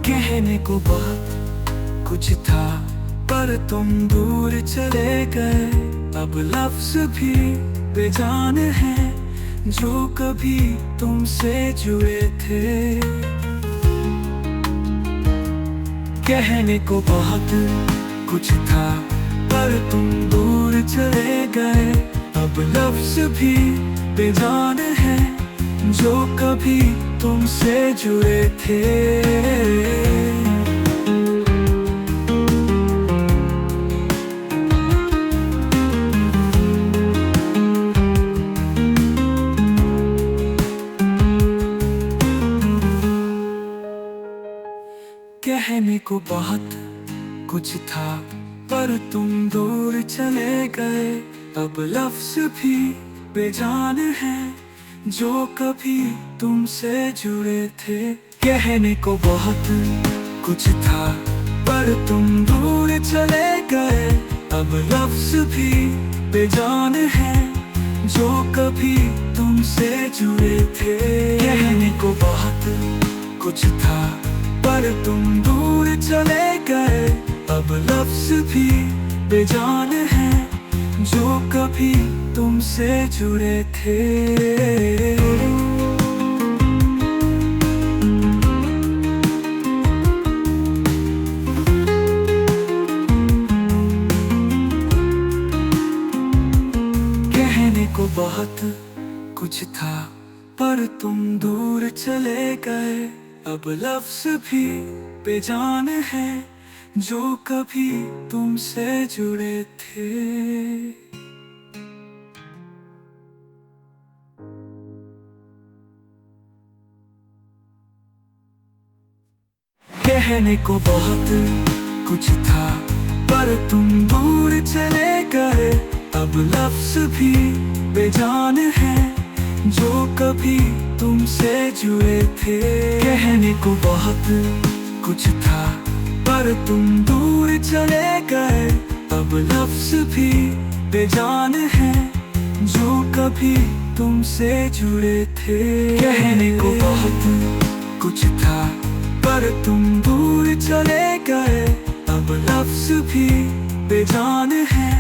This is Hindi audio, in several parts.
कहने को बहुत कुछ था, पर तुम दूर चले गए। अब लफ्ज भी बेजान हैं जो कभी तुमसे जुड़े थे। कहने को बहुत कुछ था, पर तुम दूर चले गए। अब लफ्ज भी बेजान हैं जो कभी तुमसे जुड़े थे। कहने को बहुत कुछ था, पर तुम दूर चले गए। अब लफ्ज भी बेजान हैं जो कभी तुमसे जुड़े थे। कहने को बहुत कुछ था, पर तुम दूर चले गए। अब लफ्ज भी बेजान हैं जो कभी तुमसे जुड़े थे। कहने को बहुत कुछ था, पर तुम दूर चले गए। अब लफ्ज भी बेजान हैं जो कभी तुमसे जुड़े थे। कहने को बहुत कुछ था, पर तुम दूर चले गए। अब लफ्ज भी बेजान हैं जो कभी तुमसे जुड़े थे। कहने को बहुत कुछ था, पर तुम दूर चले गए। अब लफ्ज भी बेजान हैं जो कभी तुमसे जुड़े थे। कहने को बहुत कुछ था, पर तुम दूर चले गए। अब लफ्ज भी बेजान हैं जो कभी तुमसे जुड़े थे। कहने को बहुत कुछ था, पर तुम दूर चले गए। अब लफ्ज भी बेजान हैं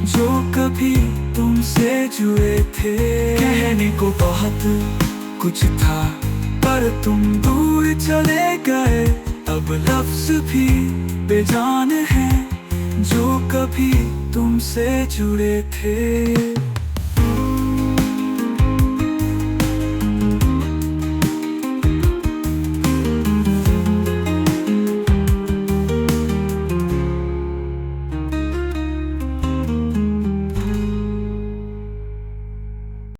जो कभी तुमसे जुड़े थे। कहने को बहुत कुछ था, पर तुम दूर चले गए। अब लफ्ज भी बेजान हैं जो कभी तुमसे जुड़े थे।